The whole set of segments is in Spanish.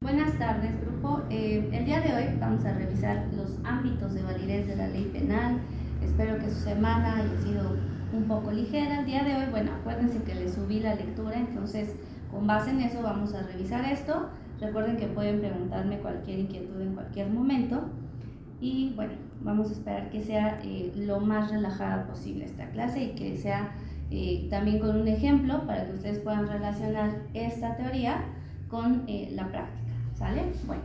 Buenas tardes, grupo. El día de hoy vamos a revisar los ámbitos de validez de la ley penal. Espero que su semana haya sido un poco ligera. El día de hoy, bueno, acuérdense que les subí la lectura, entonces con base en eso vamos a revisar esto. Recuerden que pueden preguntarme cualquier inquietud en cualquier momento. Y bueno, vamos a esperar que sea lo más relajada posible esta clase y que sea también con un ejemplo para que ustedes puedan relacionar esta teoría con la práctica. ¿Sale? Bueno,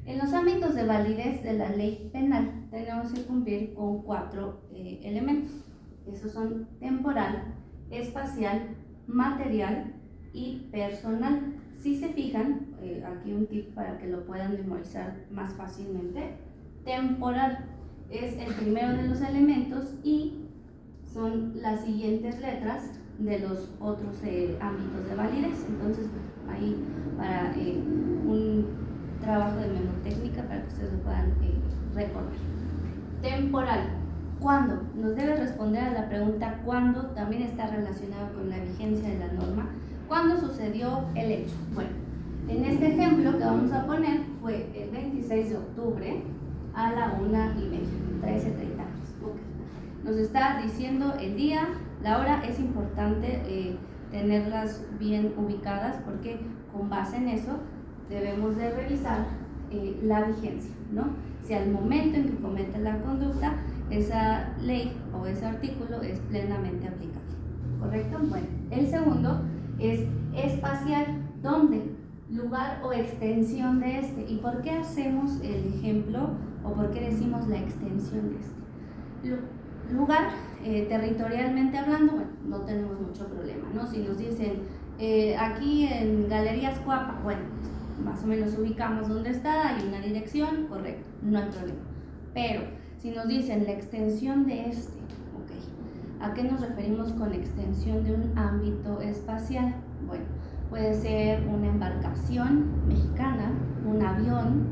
en los ámbitos de validez de la ley penal tenemos que cumplir con 4 elementos. Esos son temporal, espacial, material y personal. Si se fijan, aquí un tip para que lo puedan memorizar más fácilmente. Temporal es el primero de los elementos y son las siguientes letras de los otros ámbitos de validez. Entonces, ahí para un trabajo de memotécnica para que ustedes lo puedan recordar. Temporal. ¿Cuándo? Nos debe responder a la pregunta ¿cuándo? También está relacionado con la vigencia de la norma. ¿Cuándo sucedió el hecho? Bueno, en este ejemplo que vamos a poner fue el 26 de octubre a la 1:30, 13:30. Nos está diciendo el día, la hora. Es importante tenerlas bien ubicadas porque con base en eso debemos de revisar la vigencia, ¿no? Si al momento en que comete la conducta esa ley o ese artículo es plenamente aplicable, ¿correcto? Bueno, el segundo es espacial. ¿Dónde? Lugar o extensión de este. ¿Y por qué hacemos el ejemplo o por qué decimos la extensión de este? Lugar, territorialmente hablando, bueno, no tenemos mucho problema, ¿no? Si nos dicen aquí en Galerías Cuapa, bueno, más o menos ubicamos dónde está, hay una dirección, correcto, no hay problema. Pero si nos dicen la extensión de este, ok, ¿a qué nos referimos con extensión de un ámbito espacial? Bueno, puede ser una embarcación mexicana, un avión,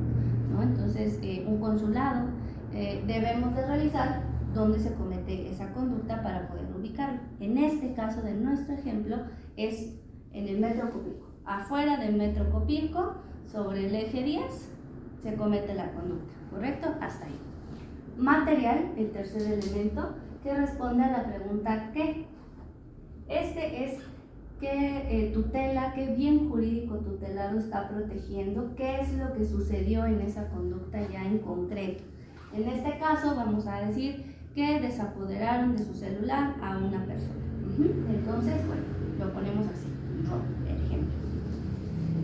¿no? Entonces, un consulado. Debemos de revisar dónde se comete esa conducta para poder ubicarlo. En este caso de nuestro ejemplo es en el metro Copilco. Afuera del metro Copilco, sobre el eje 10, se comete la conducta, ¿correcto? Hasta ahí. Material, el tercer elemento, que responde a la pregunta ¿qué? Este es qué tutela, qué bien jurídico tutelado está protegiendo, qué es lo que sucedió en esa conducta ya en concreto. En este caso vamos a decir que desapoderaron de su celular a una persona. Entonces, bueno, lo ponemos así, el ejemplo.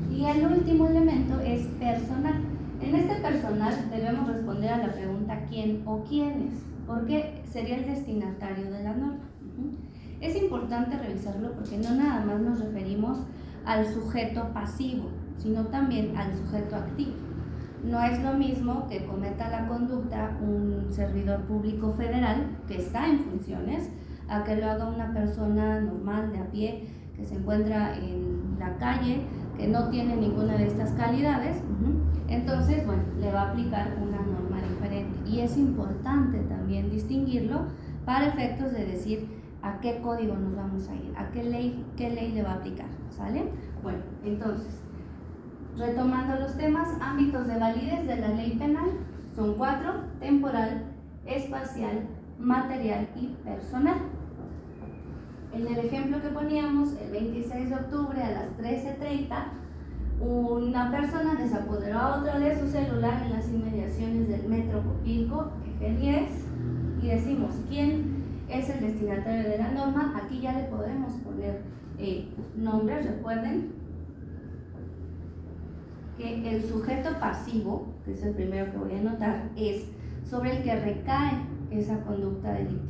Y el último elemento es personal. En este personal debemos responder a la pregunta ¿quién o quiénes? Porque sería el destinatario de la norma. Es importante revisarlo porque no nada más nos referimos al sujeto pasivo, sino también al sujeto activo. No es lo mismo que cometa la conducta un servidor público federal que está en funciones a que lo haga una persona normal de a pie que se encuentra en la calle, que no tiene ninguna de estas calidades. Entonces, bueno, le va a aplicar una norma diferente y es importante también distinguirlo para efectos de decir a qué código nos vamos a ir, a qué ley le va a aplicar, ¿sale? Bueno, entonces, retomando los temas, ámbitos de validez de la ley penal son 4: temporal, espacial, material y personal. En el ejemplo que poníamos, el 26 de octubre a las 13:30, una persona desapoderó a otra de su celular en las inmediaciones del metro Copilco, eje 10, y decimos quién es el destinatario de la norma. Aquí ya le podemos poner nombres. Recuerden que el sujeto pasivo, que es el primero que voy a anotar, es sobre el que recae esa conducta delictiva.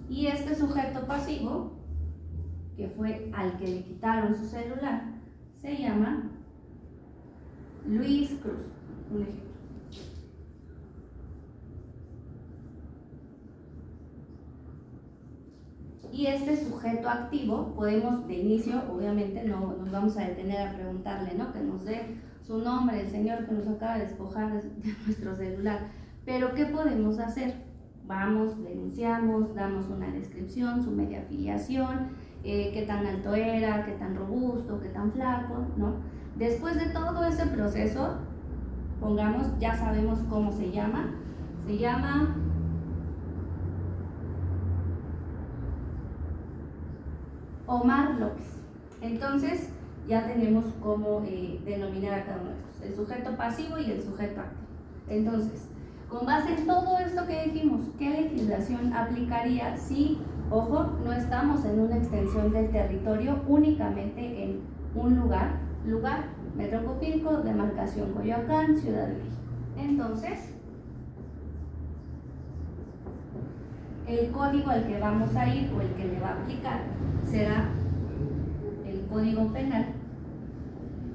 Y este sujeto pasivo, que fue al que le quitaron su celular, se llama Luis Cruz, un ejemplo. Y este sujeto activo, podemos de inicio, obviamente no nos vamos a detener a preguntarle, ¿no? Que nos dé su nombre, el señor que nos acaba de despojar de nuestro celular. Pero ¿qué podemos hacer? Vamos, denunciamos, damos una descripción, su media afiliación, qué tan alto era, qué tan robusto, qué tan flaco, ¿no? Después de todo ese proceso, pongamos, ya sabemos cómo se llama Omar López. Entonces, ya tenemos cómo denominar a cada uno de estos, el sujeto pasivo y el sujeto activo. Entonces, con base en todo esto que dijimos, ¿qué legislación aplicaría si, ojo, no estamos en una extensión del territorio únicamente en un lugar, Metro Copilco, demarcación Coyoacán, Ciudad de México? Entonces, el código al que vamos a ir o el que le va a aplicar será el Código Penal,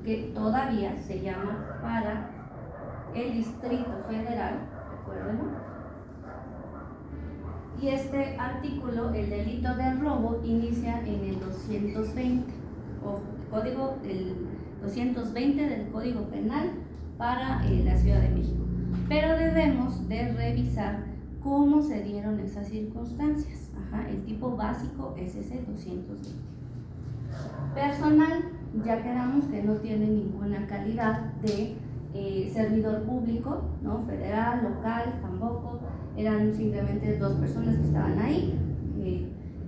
que todavía se llama para el Distrito Federal, recuérdenlo. Y este artículo, el delito de robo, inicia en el 220, el 220 del Código Penal para la Ciudad de México. Pero debemos de revisar cómo se dieron esas circunstancias. El tipo básico es ese 220. Personal, ya quedamos que no tiene ninguna calidad de servidor público, ¿no? Federal, local, tampoco. Eran simplemente dos personas que estaban ahí,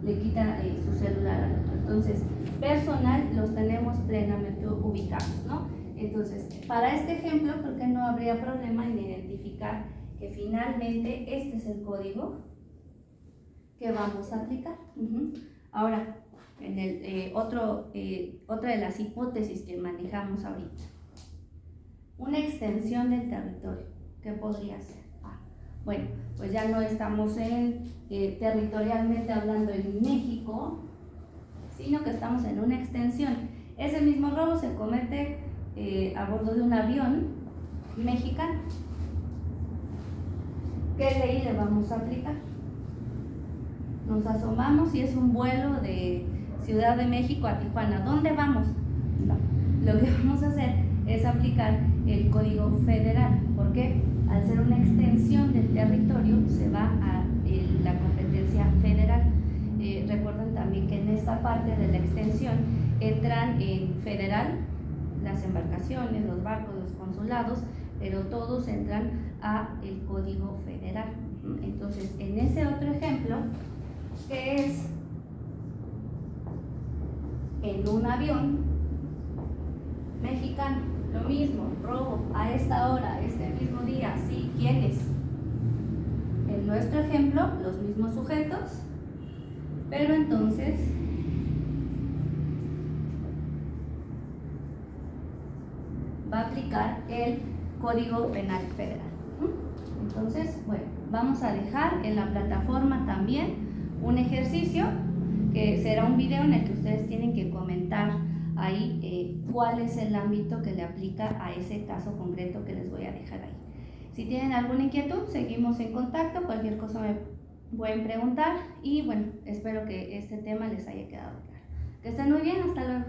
le quita su celular al otro. Entonces, personal los tenemos plenamente ubicados, ¿no? Entonces, para este ejemplo, creo que no habría problema en identificar que finalmente este es el código que vamos a aplicar. Ahora, en el, otra de las hipótesis que manejamos ahorita, una extensión del territorio, ¿qué podría ser? Bueno, pues ya no estamos territorialmente hablando en México, sino que estamos en una extensión. Ese mismo robo se comete a bordo de un avión mexicano. ¿Qué ley le vamos a aplicar? Nos asomamos y es un vuelo de Ciudad de México a Tijuana. ¿Dónde vamos? No. Lo que vamos a hacer es aplicar el Código Federal. ¿Por qué? Al ser una extensión del territorio, se va a la competencia federal. Recuerden también que en esta parte de la extensión entran en federal las embarcaciones, los barcos, los consulados, pero todos entran a el Código Federal. Entonces, en ese otro ejemplo, que es en un avión mexicano, lo mismo, robo a esta hora, este mismo día, ¿sí? ¿Quiénes? En nuestro ejemplo, los mismos sujetos, pero entonces va a aplicar el Código Penal Federal. Entonces, bueno, vamos a dejar en la plataforma también un ejercicio que será un video en el que ustedes tienen que comentar ahí cuál es el ámbito que le aplica a ese caso concreto que les voy a dejar ahí. Si tienen alguna inquietud, seguimos en contacto, cualquier cosa me pueden preguntar y bueno, espero que este tema les haya quedado claro. Que estén muy bien, hasta luego.